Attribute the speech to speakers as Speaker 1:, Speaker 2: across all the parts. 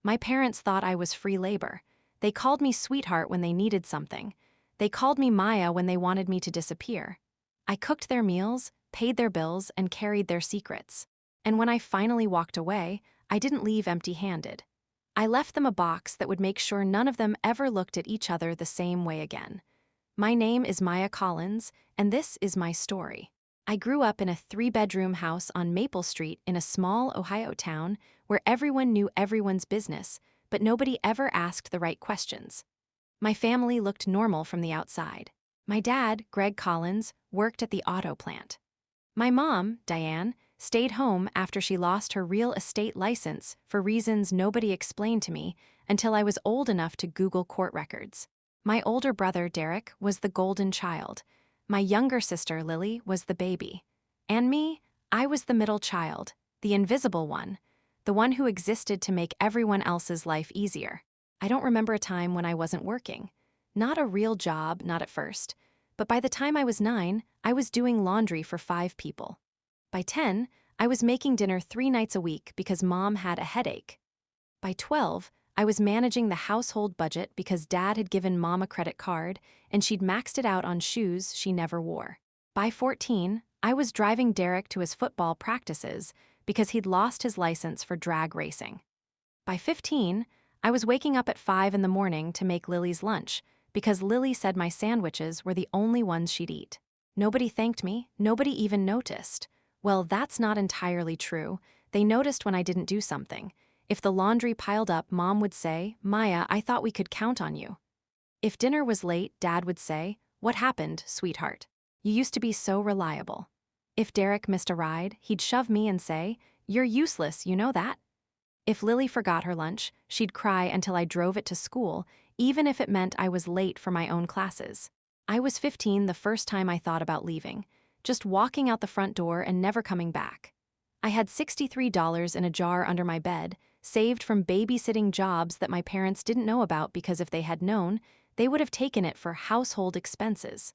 Speaker 1: My parents thought I was free labor. They called me sweetheart when they needed something. They called me Maya when they wanted me to disappear. I cooked their meals, paid their bills, and carried their secrets. And when I finally walked away, I didn't leave empty-handed. I left them a box that would make sure none of them ever looked at each other the same way again. My name is Maya Collins, and this is my story. I grew up in a 3-bedroom house on Maple Street in a small Ohio town where everyone knew everyone's business, but nobody ever asked the right questions. My family looked normal from the outside. My dad, Greg Collins, worked at the auto plant. My mom, Diane, stayed home after she lost her real estate license for reasons nobody explained to me until I was old enough to Google court records. My older brother, Derek, was the golden child. My younger sister, Lily, was the baby. And me, I was the middle child, the invisible one, the one who existed to make everyone else's life easier. I don't remember a time when I wasn't working. Not a real job, not at first. But by the time I was 9, I was doing laundry for 5 people. By 10, I was making dinner 3 nights a week because Mom had a headache. By 12, I was managing the household budget because Dad had given Mom a credit card and she'd maxed it out on shoes she never wore. By 14, I was driving Derek to his football practices because he'd lost his license for drag racing. By 15, I was waking up at 5 in the morning to make Lily's lunch because Lily said my sandwiches were the only ones she'd eat. Nobody thanked me, nobody even noticed. Well, that's not entirely true. They noticed when I didn't do something. If the laundry piled up, Mom would say, "Maya, I thought we could count on you." If dinner was late, Dad would say, "What happened, sweetheart? You used to be so reliable." If Derek missed a ride, he'd shove me and say, "You're useless, you know that?" If Lily forgot her lunch, she'd cry until I drove it to school, even if it meant I was late for my own classes. I was 15 the first time I thought about leaving, just walking out the front door and never coming back. I had $63 in a jar under my bed, saved from babysitting jobs that my parents didn't know about because if they had known, they would have taken it for household expenses.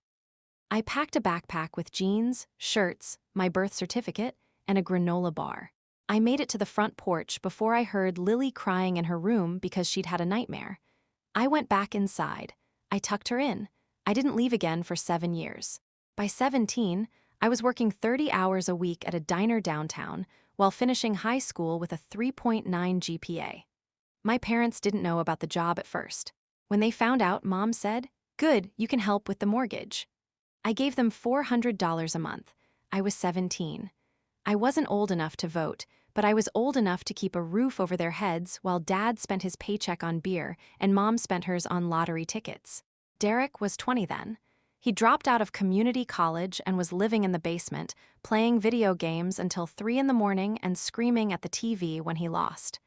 Speaker 1: I packed a backpack with jeans, shirts, my birth certificate, and a granola bar. I made it to the front porch before I heard Lily crying in her room because she'd had a nightmare. I went back inside. I tucked her in. I didn't leave again for 7 years. By 17, I was working 30 hours a week at a diner downtown while finishing high school with a 3.9 GPA. My parents didn't know about the job at first. When they found out, Mom said, "Good, you can help with the mortgage." I gave them $400 a month. I was 17. I wasn't old enough to vote, but I was old enough to keep a roof over their heads while Dad spent his paycheck on beer and Mom spent hers on lottery tickets. Derek was 20 then. He dropped out of community college and was living in the basement, playing video games until 3 in the morning and screaming at the TV when he lost.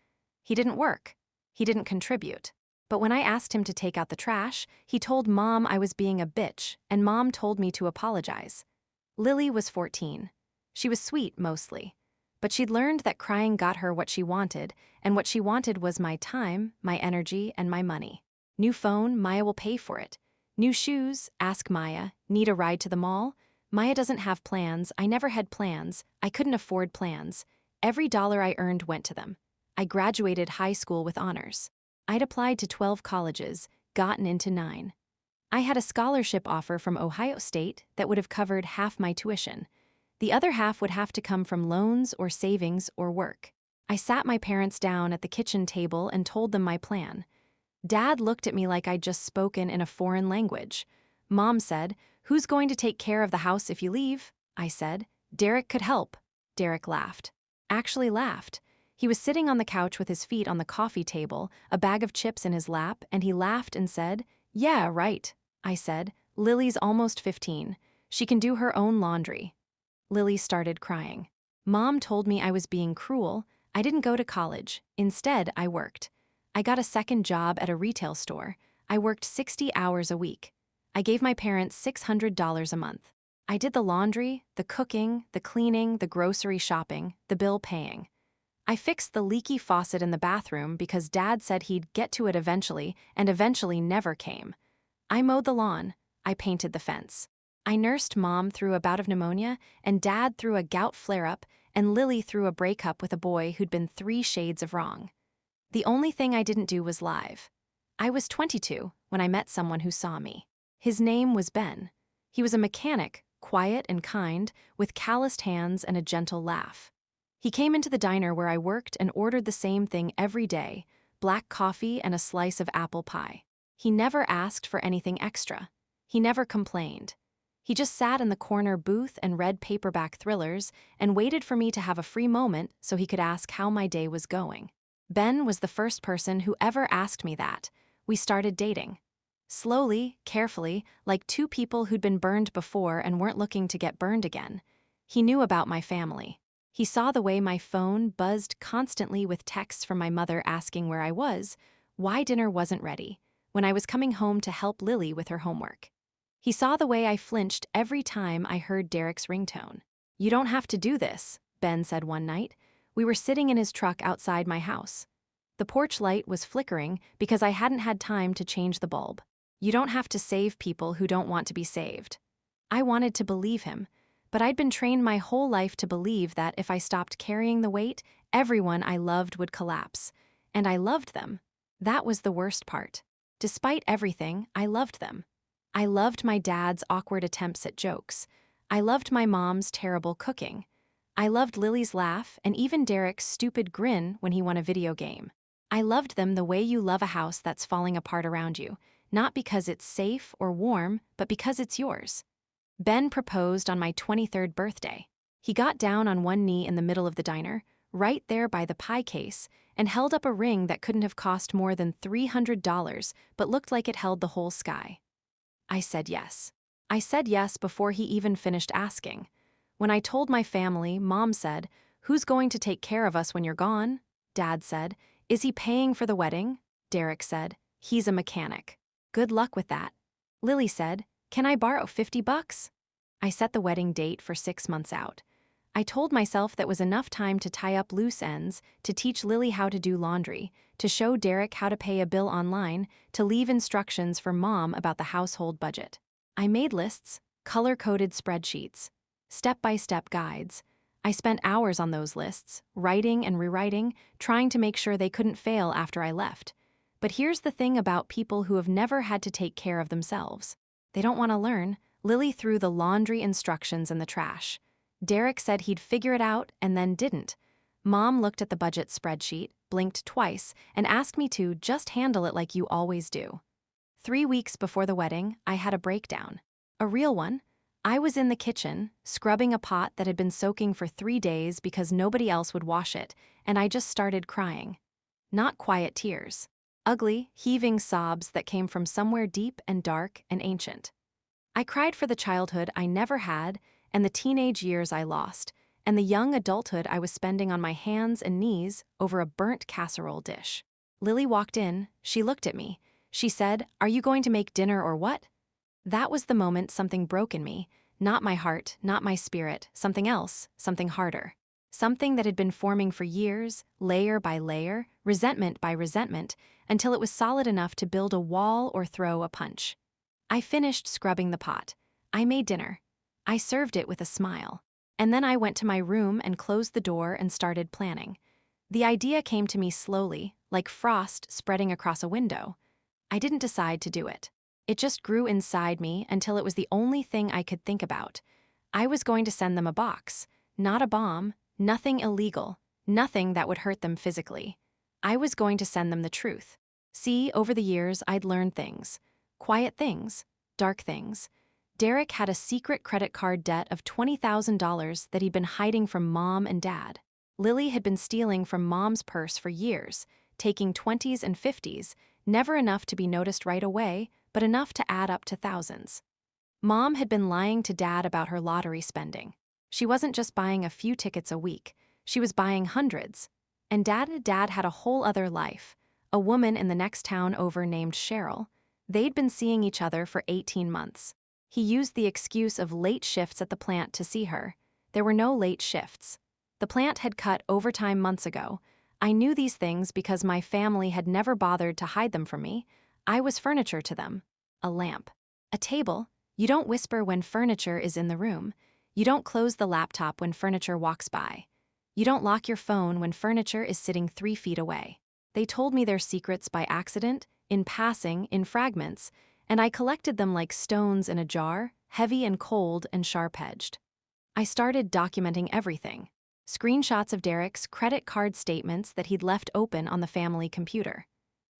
Speaker 1: He didn't work. He didn't contribute. But when I asked him to take out the trash, he told Mom I was being a bitch, and Mom told me to apologize. Lily was 14. She was sweet, mostly. But she'd learned that crying got her what she wanted, and what she wanted was my time, my energy, and my money. New phone, Maya will pay for it. New shoes, ask Maya. Need a ride to the mall? Maya doesn't have plans. I never had plans. I couldn't afford plans. Every dollar I earned went to them. I graduated high school with honors. I'd applied to 12 colleges, gotten into 9. I had a scholarship offer from Ohio State that would have covered half my tuition. The other half would have to come from loans or savings or work. I sat my parents down at the kitchen table and told them my plan. Dad looked at me like I'd just spoken in a foreign language. Mom said, "Who's going to take care of the house if you leave?" I said, "Derek could help." Derek laughed. Actually laughed. He was sitting on the couch with his feet on the coffee table, a bag of chips in his lap, and he laughed and said, "Yeah, right." I said, "Lily's almost 15. She can do her own laundry." Lily started crying. Mom told me I was being cruel. I didn't go to college. Instead, I worked. I got a second job at a retail store. I worked 60 hours a week. I gave my parents $600 a month. I did the laundry, the cooking, the cleaning, the grocery shopping, the bill paying. I fixed the leaky faucet in the bathroom because Dad said he'd get to it eventually and eventually never came. I mowed the lawn. I painted the fence. I nursed Mom through a bout of pneumonia and Dad through a gout flare-up and Lily through a breakup with a boy who'd been 3 shades of wrong. The only thing I didn't do was live. I was 22 when I met someone who saw me. His name was Ben. He was a mechanic, quiet and kind, with calloused hands and a gentle laugh. He came into the diner where I worked and ordered the same thing every day, black coffee and a slice of apple pie. He never asked for anything extra. He never complained. He just sat in the corner booth and read paperback thrillers and waited for me to have a free moment so he could ask how my day was going. Ben was the first person who ever asked me that. We started dating. Slowly, carefully, like two people who'd been burned before and weren't looking to get burned again. He knew about my family. He saw the way my phone buzzed constantly with texts from my mother asking where I was, why dinner wasn't ready, when I was coming home to help Lily with her homework. He saw the way I flinched every time I heard Derek's ringtone. "You don't have to do this," Ben said one night. We were sitting in his truck outside my house. The porch light was flickering because I hadn't had time to change the bulb. "You don't have to save people who don't want to be saved." I wanted to believe him, but I'd been trained my whole life to believe that if I stopped carrying the weight, everyone I loved would collapse. And I loved them. That was the worst part. Despite everything, I loved them. I loved my dad's awkward attempts at jokes. I loved my mom's terrible cooking. I loved Lily's laugh and even Derek's stupid grin when he won a video game. I loved them the way you love a house that's falling apart around you, not because it's safe or warm, but because it's yours. Ben proposed on my 23rd birthday. He got down on one knee in the middle of the diner, right there by the pie case, and held up a ring that couldn't have cost more than $300 but looked like it held the whole sky. I said yes. I said yes before he even finished asking. When I told my family, Mom said, "Who's going to take care of us when you're gone?" Dad said, "Is he paying for the wedding?" Derek said, "He's a mechanic." "Good luck with that." Lily said, "Can I borrow $50?" I set the wedding date for 6 months out. I told myself that was enough time to tie up loose ends, to teach Lily how to do laundry, to show Derek how to pay a bill online, to leave instructions for Mom about the household budget. I made lists, color-coded spreadsheets, step-by-step guides. I spent hours on those lists, writing and rewriting, trying to make sure they couldn't fail after I left. But here's the thing about people who have never had to take care of themselves. They don't want to learn. Lily threw the laundry instructions in the trash. Derek said he'd figure it out and then didn't. Mom looked at the budget spreadsheet, blinked twice, and asked me to just handle it like you always do. 3 weeks before the wedding, I had a breakdown. A real one. I was in the kitchen, scrubbing a pot that had been soaking for 3 days because nobody else would wash it, and I just started crying. Not quiet tears. Ugly, heaving sobs that came from somewhere deep and dark and ancient. I cried for the childhood I never had, and the teenage years I lost, and the young adulthood I was spending on my hands and knees over a burnt casserole dish. Lily walked in. She looked at me. She said, "Are you going to make dinner or what?" That was the moment something broke in me. Not my heart, not my spirit, something else, something harder. Something that had been forming for years, layer by layer, resentment by resentment, until it was solid enough to build a wall or throw a punch. I finished scrubbing the pot. I made dinner. I served it with a smile. And then I went to my room and closed the door and started planning. The idea came to me slowly, like frost spreading across a window. I didn't decide to do it. It just grew inside me until it was the only thing I could think about. I was going to send them a box, not a bomb, nothing illegal, nothing that would hurt them physically. I was going to send them the truth. See, over the years, I'd learned things. Quiet things, dark things. Derek had a secret credit card debt of $20,000 that he'd been hiding from Mom and Dad. Lily had been stealing from Mom's purse for years, taking 20s and 50s, never enough to be noticed right away, but enough to add up to thousands. Mom had been lying to Dad about her lottery spending. She wasn't just buying a few tickets a week, she was buying hundreds. And Dad had a whole other life, a woman in the next town over named Cheryl. They'd been seeing each other for 18 months. He used the excuse of late shifts at the plant to see her. There were no late shifts. The plant had cut overtime months ago. I knew these things because my family had never bothered to hide them from me. I was furniture to them. A lamp. A table. You don't whisper when furniture is in the room. You don't close the laptop when furniture walks by. You don't lock your phone when furniture is sitting 3 feet away. They told me their secrets by accident, in passing, in fragments, and I collected them like stones in a jar, heavy and cold and sharp-edged. I started documenting everything. Screenshots of Derek's credit card statements that he'd left open on the family computer.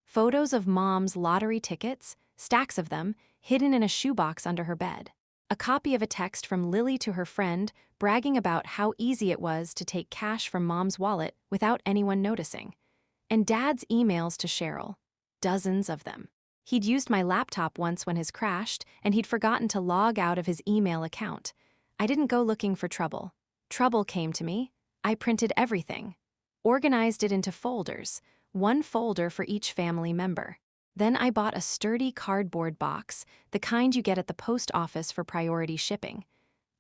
Speaker 1: Photos of Mom's lottery tickets, stacks of them, hidden in a shoebox under her bed. A copy of a text from Lily to her friend, bragging about how easy it was to take cash from Mom's wallet without anyone noticing. And Dad's emails to Cheryl. Dozens of them. He'd used my laptop once when his crashed, and he'd forgotten to log out of his email account. I didn't go looking for trouble. Trouble came to me. I printed everything. Organized it into folders, one folder for each family member. Then I bought a sturdy cardboard box, the kind you get at the post office for priority shipping.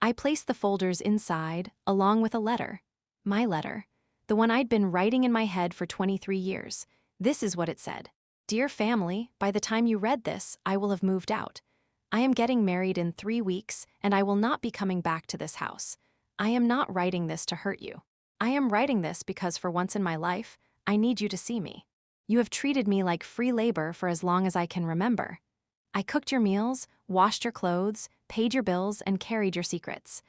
Speaker 1: I placed the folders inside, along with a letter. My letter. The one I'd been writing in my head for 23 years. This is what it said. Dear family, by the time you read this, I will have moved out. I am getting married in 3 weeks, and I will not be coming back to this house. I am not writing this to hurt you. I am writing this because for once in my life, I need you to see me. You have treated me like free labor for as long as I can remember. I cooked your meals, washed your clothes, paid your bills, and carried your secrets.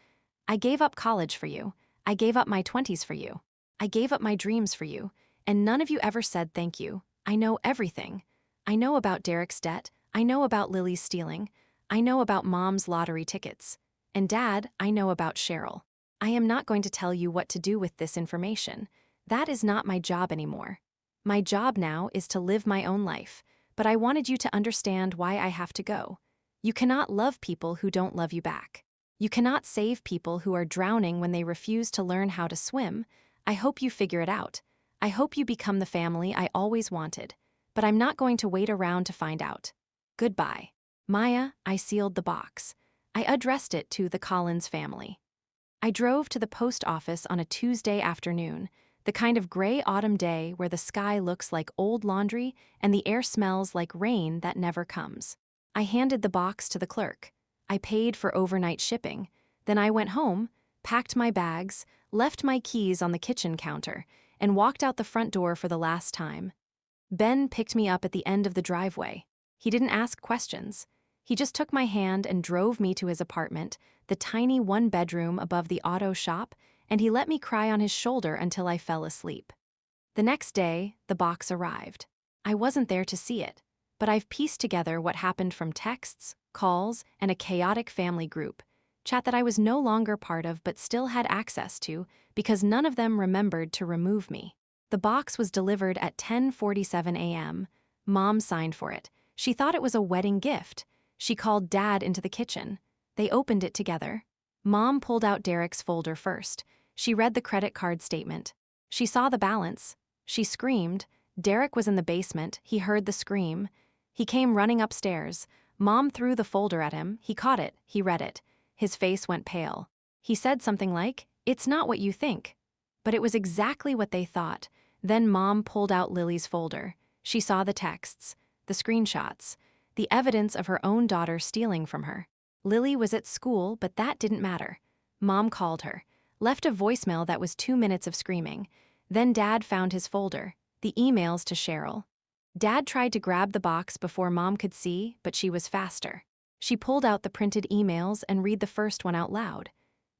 Speaker 1: I gave up college for you. I gave up my 20s for you. I gave up my dreams for you, and none of you ever said thank you. I know everything. I know about Derek's debt. I know about Lily's stealing. I know about Mom's lottery tickets. And Dad, I know about Cheryl. I am not going to tell you what to do with this information. That is not my job anymore. My job now is to live my own life, but I wanted you to understand why I have to go. You cannot love people who don't love you back. You cannot save people who are drowning when they refuse to learn how to swim. I hope you figure it out. I hope you become the family I always wanted, but I'm not going to wait around to find out. Goodbye. Maya, I sealed the box. I addressed it to the Collins family. I drove to the post office on a Tuesday afternoon, the kind of gray autumn day where the sky looks like old laundry and the air smells like rain that never comes. I handed the box to the clerk. I paid for overnight shipping. Then I went home, packed my bags, left my keys on the kitchen counter, and walked out the front door for the last time. Ben picked me up at the end of the driveway. He didn't ask questions. He just took my hand and drove me to his apartment, the tiny one-bedroom above the auto shop, and he let me cry on his shoulder until I fell asleep. The next day, the box arrived. I wasn't there to see it, but I've pieced together what happened from texts, calls, and a chaotic family group chat that I was no longer part of but still had access to because none of them remembered to remove me. The box was delivered at 10:47 a.m. Mom signed for it. She thought it was a wedding gift. She called Dad into the kitchen. They opened it together. Mom pulled out Derek's folder first. She read the credit card statement. She saw the balance. She screamed. Derek was in the basement. He heard the scream. He came running upstairs. Mom threw the folder at him. He caught it. He read it. His face went pale. He said something like, "It's not what you think." But it was exactly what they thought. Then Mom pulled out Lily's folder. She saw the texts, the screenshots, the evidence of her own daughter stealing from her. Lily was at school, but that didn't matter. Mom called her, left a voicemail that was 2 minutes of screaming. Then Dad found his folder, the emails to Cheryl. Dad tried to grab the box before Mom could see, but she was faster. She pulled out the printed emails and read the first one out loud.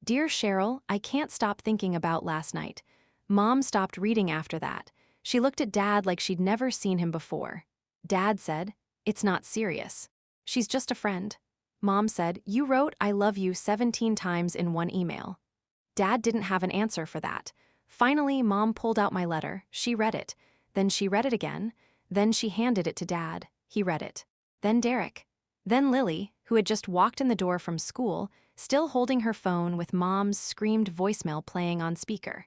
Speaker 1: "Dear Cheryl, I can't stop thinking about last night." Mom stopped reading after that. She looked at Dad like she'd never seen him before. Dad said, "It's not serious. She's just a friend." Mom said, "You wrote 'I love you' 17 times in one email." Dad didn't have an answer for that. Finally, Mom pulled out my letter. She read it. Then she read it again. Then she handed it to Dad. He read it. Then Derek. Then Lily, who had just walked in the door from school, still holding her phone with Mom's screamed voicemail playing on speaker.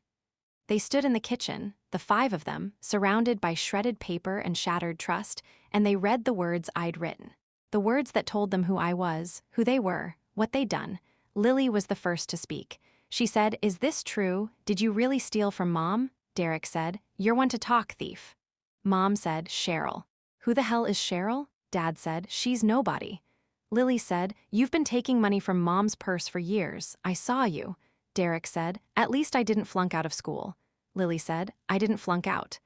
Speaker 1: They stood in the kitchen, the 5 of them, surrounded by shredded paper and shattered trust, and they read the words I'd written. The words that told them who I was, who they were, what they'd done. Lily was the first to speak. She said, "Is this true? Did you really steal from Mom?" Derek said, "You're one to talk, thief." Mom said, "Cheryl." "Who the hell is Cheryl?" Dad said, "She's nobody." Lily said, "You've been taking money from Mom's purse for years. I saw you." Derek said, "At least I didn't flunk out of school." Lily said, "I didn't flunk out."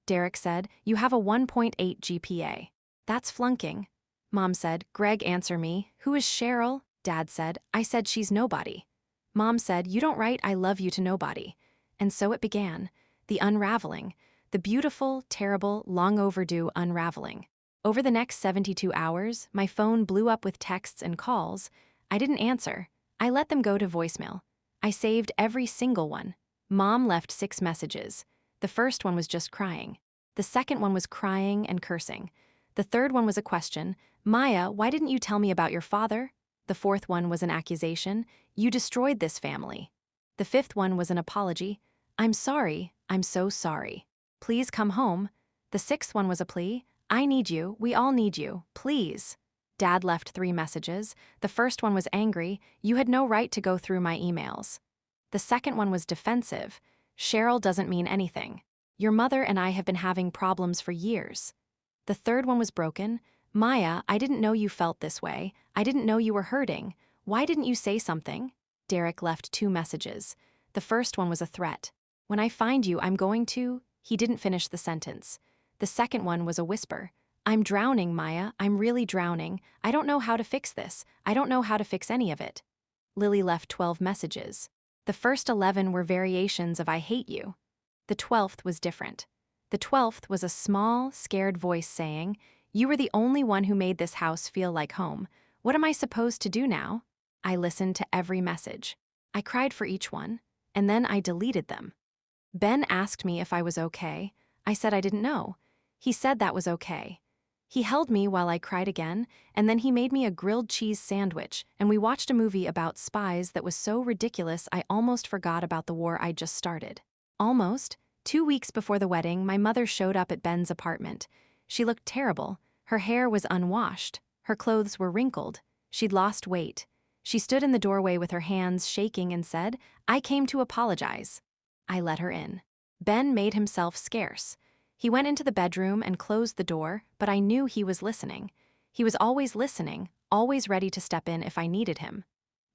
Speaker 1: Derek said, "You have a 1.8 GPA. That's flunking." Mom said, "Greg, answer me. Who is Cheryl?" Dad said, "I said she's nobody." Mom said, "You don't write 'I love you' to nobody." And so it began. The unraveling. The beautiful, terrible, long overdue unraveling. Over the next 72 hours, my phone blew up with texts and calls. I didn't answer. I let them go to voicemail. I saved every single one. Mom left 6 messages. The first one was just crying. The second one was crying and cursing. The third one was a question. "Maya, why didn't you tell me about your father?" The fourth one was an accusation. "You destroyed this family." The fifth one was an apology. "I'm sorry. I'm so sorry. Please come home." The sixth one was a plea. "I need you. We all need you. Please." Dad left 3 messages. The first one was angry. "You had no right to go through my emails." The second one was defensive. "Cheryl doesn't mean anything. Your mother and I have been having problems for years." The third one was broken. "Maya, I didn't know you felt this way. I didn't know you were hurting. Why didn't you say something?" Derek left 2 messages. The first one was a threat. "When I find you, I'm going to..." He didn't finish the sentence. The second one was a whisper. "I'm drowning, Maya. I'm really drowning. I don't know how to fix this. I don't know how to fix any of it." Lily left 12 messages. The first 11 were variations of "I hate you." The 12th was different. The 12th was a small, scared voice saying, "You were the only one who made this house feel like home. What am I supposed to do now?" I listened to every message. I cried for each one, and then I deleted them. Ben asked me if I was okay. I said I didn't know. He said that was okay. He held me while I cried again, and then he made me a grilled cheese sandwich, and we watched a movie about spies that was so ridiculous I almost forgot about the war I'd just started. Almost. 2 weeks before the wedding, my mother showed up at Ben's apartment. She looked terrible. Her hair was unwashed. Her clothes were wrinkled. She'd lost weight. She stood in the doorway with her hands shaking and said, "I came to apologize." I let her in. Ben made himself scarce. He went into the bedroom and closed the door, but I knew he was listening. He was always listening, always ready to step in if I needed him.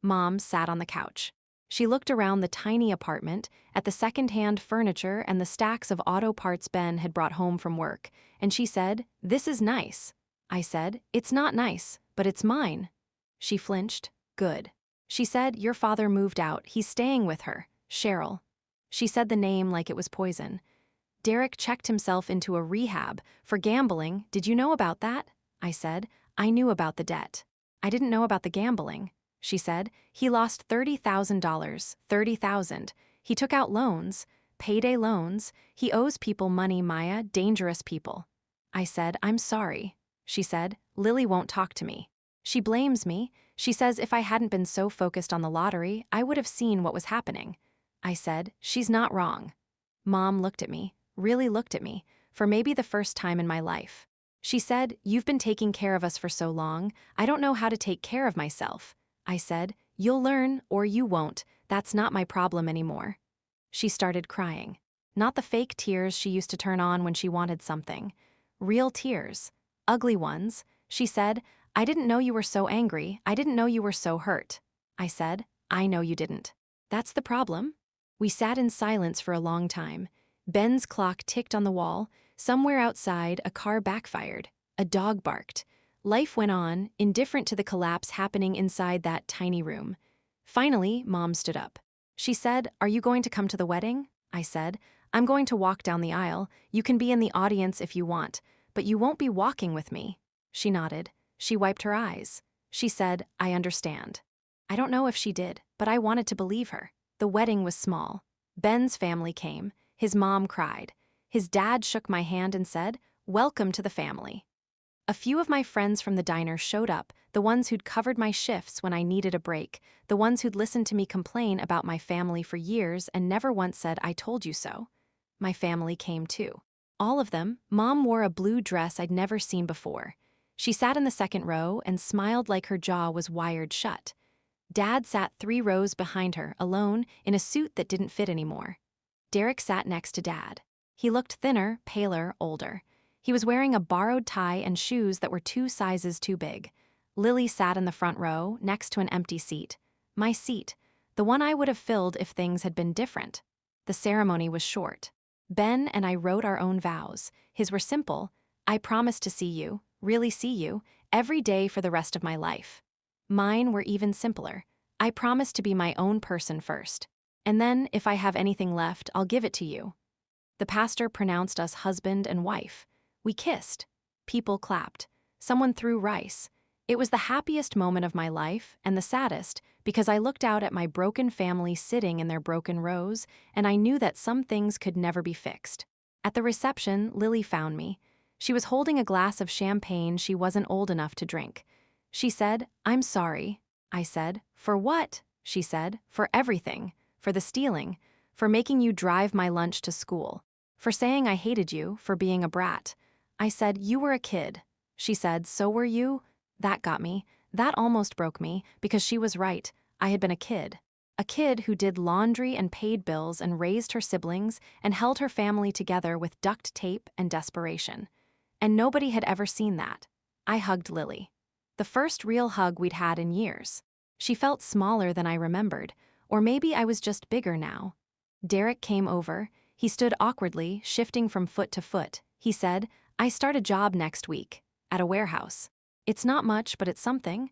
Speaker 1: Mom sat on the couch. She looked around the tiny apartment, at the second-hand furniture and the stacks of auto parts Ben had brought home from work, and she said, "This is nice." I said, "It's not nice, but it's mine." She flinched. "Good." She said, "Your father moved out. He's staying with her, Cheryl." She said the name like it was poison. "Derek checked himself into a rehab for gambling. Did you know about that?" I said, "I knew about the debt. I didn't know about the gambling." She said, "He lost $30,000, 30,000. He took out loans, payday loans. He owes people money, Maya, dangerous people." I said, "I'm sorry." She said, "Lily won't talk to me. She blames me. She says if I hadn't been so focused on the lottery, I would have seen what was happening." I said, "She's not wrong." Mom looked at me, really looked at me, for maybe the first time in my life. She said, "You've been taking care of us for so long. I don't know how to take care of myself." I said, "You'll learn, or you won't. That's not my problem anymore." She started crying. Not the fake tears she used to turn on when she wanted something. Real tears. Ugly ones. She said, "I didn't know you were so angry. I didn't know you were so hurt." I said, "I know you didn't. That's the problem." We sat in silence for a long time. Ben's clock ticked on the wall. Somewhere outside, a car backfired. A dog barked. Life went on, indifferent to the collapse happening inside that tiny room. Finally, Mom stood up. She said, "Are you going to come to the wedding?" I said, "I'm going to walk down the aisle. You can be in the audience if you want, but you won't be walking with me." She nodded. She wiped her eyes. She said, "I understand." I don't know if she did, but I wanted to believe her. The wedding was small. Ben's family came. His mom cried. His dad shook my hand and said, "Welcome to the family." A few of my friends from the diner showed up, the ones who'd covered my shifts when I needed a break, the ones who'd listened to me complain about my family for years and never once said, "I told you so." My family came too. All of them. Mom wore a blue dress I'd never seen before. She sat in the second row and smiled like her jaw was wired shut. Dad sat 3 rows behind her, alone, in a suit that didn't fit anymore. Derek sat next to Dad. He looked thinner, paler, older. He was wearing a borrowed tie and shoes that were 2 sizes too big. Lily sat in the front row, next to an empty seat. My seat, the one I would have filled if things had been different. The ceremony was short. Ben and I wrote our own vows. His were simple. I promise to see you, really see you, every day for the rest of my life. Mine were even simpler. I promise to be my own person first. And then, if I have anything left, I'll give it to you. The pastor pronounced us husband and wife. We kissed. People clapped. Someone threw rice. It was the happiest moment of my life, and the saddest, because I looked out at my broken family sitting in their broken rows, and I knew that some things could never be fixed. At the reception, Lily found me. She was holding a glass of champagne she wasn't old enough to drink. She said, "I'm sorry." I said, "For what?" She said, "For everything. For the stealing. For making you drive my lunch to school. For saying I hated you, for being a brat." I said, "You were a kid." She said, "So were you?" That got me. That almost broke me, because she was right. I had been a kid. A kid who did laundry and paid bills and raised her siblings and held her family together with duct tape and desperation. And nobody had ever seen that. I hugged Lily. The first real hug we'd had in years. She felt smaller than I remembered, or maybe I was just bigger now. Derek came over. He stood awkwardly, shifting from foot to foot. He said, "I start a job next week, at a warehouse. It's not much, but it's something."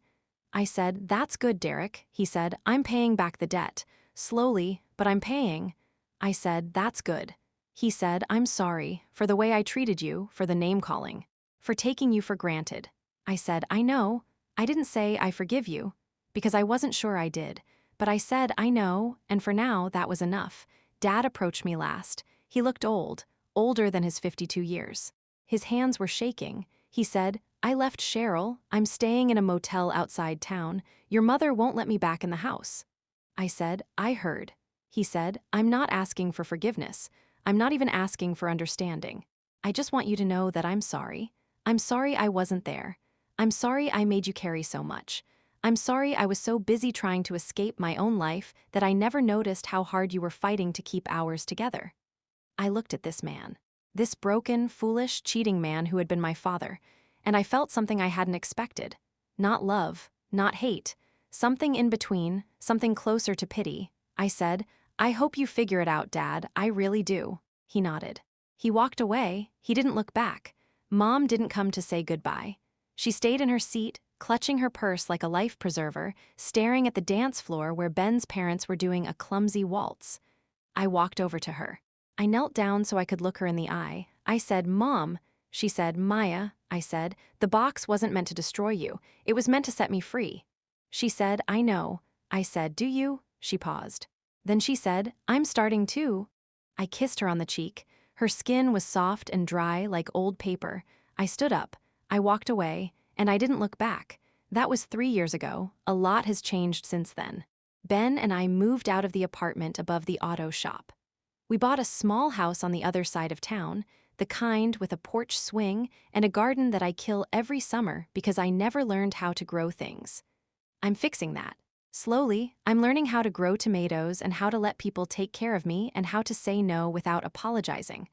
Speaker 1: I said, "That's good, Derek." He said, "I'm paying back the debt. Slowly, but I'm paying." I said, "That's good." He said, "I'm sorry, for the way I treated you, for the name-calling, for taking you for granted." I said, "I know. I didn't say I forgive you, because I wasn't sure I did. But I said, I know, and for now, that was enough." Dad approached me last. He looked old, older than his 52 years. His hands were shaking. He said, "I left Cheryl. I'm staying in a motel outside town. Your mother won't let me back in the house." I said, "I heard." He said, "I'm not asking for forgiveness. I'm not even asking for understanding. I just want you to know that I'm sorry. I'm sorry I wasn't there. I'm sorry I made you carry so much. I'm sorry I was so busy trying to escape my own life that I never noticed how hard you were fighting to keep ours together." I looked at this man. This broken, foolish, cheating man who had been my father, and I felt something I hadn't expected. Not love, not hate. Something in between, something closer to pity. I said, "I hope you figure it out, Dad. I really do." He nodded. He walked away. He didn't look back. Mom didn't come to say goodbye. She stayed in her seat, clutching her purse like a life preserver, staring at the dance floor where Ben's parents were doing a clumsy waltz. I walked over to her. I knelt down so I could look her in the eye. I said, "Mom." She said, "Maya," I said, "the box wasn't meant to destroy you. It was meant to set me free." She said, "I know." I said, "Do you?" She paused. Then she said, "I'm starting too." I kissed her on the cheek. Her skin was soft and dry like old paper. I stood up. I walked away, and I didn't look back. That was 3 years ago. A lot has changed since then. Ben and I moved out of the apartment above the auto shop. We bought a small house on the other side of town, the kind with a porch swing and a garden that I kill every summer because I never learned how to grow things. I'm fixing that. Slowly, I'm learning how to grow tomatoes and how to let people take care of me and how to say no without apologizing.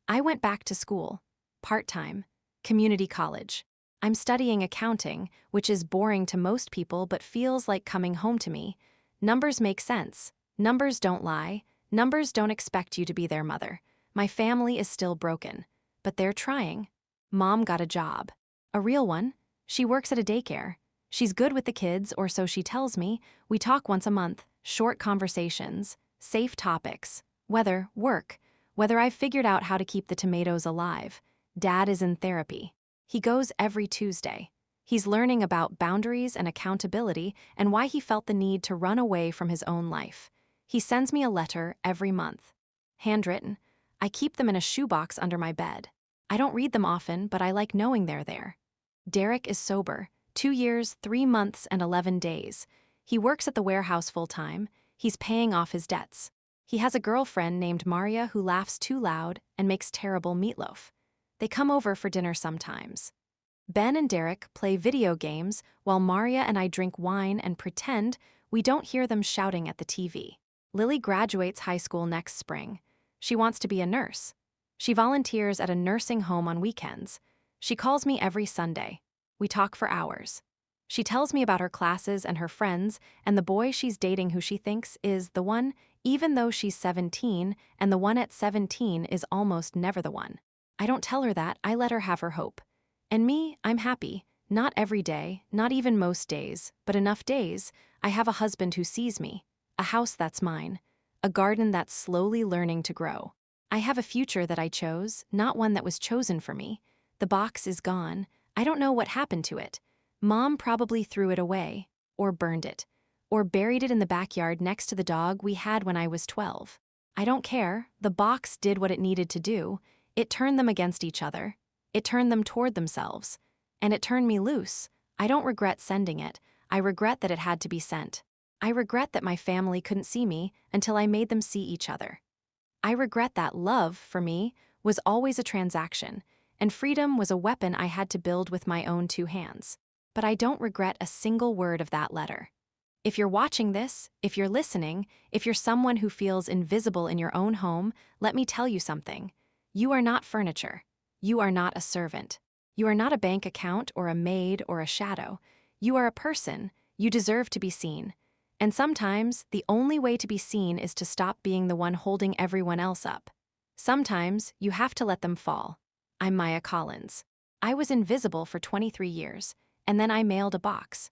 Speaker 1: I went back to school. Part-time. Community college. I'm studying accounting, which is boring to most people but feels like coming home to me. Numbers make sense. Numbers don't lie. Numbers don't expect you to be their mother. My family is still broken, but they're trying. Mom got a job. A real one. She works at a daycare. She's good with the kids, or so she tells me. We talk once a month, short conversations, safe topics, weather, work, whether I've figured out how to keep the tomatoes alive. Dad is in therapy. He goes every Tuesday. He's learning about boundaries and accountability and why he felt the need to run away from his own life. He sends me a letter every month. Handwritten. I keep them in a shoebox under my bed. I don't read them often, but I like knowing they're there. Derek is sober. 2 years, 3 months, and 11 days. He works at the warehouse full-time. He's paying off his debts. He has a girlfriend named Maria who laughs too loud and makes terrible meatloaf. They come over for dinner sometimes. Ben and Derek play video games while Maria and I drink wine and pretend we don't hear them shouting at the TV. Lily graduates high school next spring. She wants to be a nurse. She volunteers at a nursing home on weekends. She calls me every Sunday. We talk for hours. She tells me about her classes and her friends and the boy she's dating who she thinks is the one, even though she's 17, and the one at 17 is almost never the one. I don't tell her that, I let her have her hope. And me, I'm happy. Not every day, not even most days, but enough days. I have a husband who sees me, a house that's mine, a garden that's slowly learning to grow. I have a future that I chose, not one that was chosen for me. The box is gone. I don't know what happened to it. Mom probably threw it away, or burned it, or buried it in the backyard next to the dog we had when I was 12. I don't care. The box did what it needed to do. It turned them against each other. It turned them toward themselves. And it turned me loose. I don't regret sending it. I regret that it had to be sent. I regret that my family couldn't see me until I made them see each other. I regret that love, for me, was always a transaction, and freedom was a weapon I had to build with my own 2 hands. But I don't regret a single word of that letter. If you're watching this, if you're listening, if you're someone who feels invisible in your own home, let me tell you something. You are not furniture. You are not a servant. You are not a bank account or a maid or a shadow. You are a person. You deserve to be seen. And sometimes, the only way to be seen is to stop being the one holding everyone else up. Sometimes, you have to let them fall. I'm Maya Collins. I was invisible for 23 years, and then I mailed a box.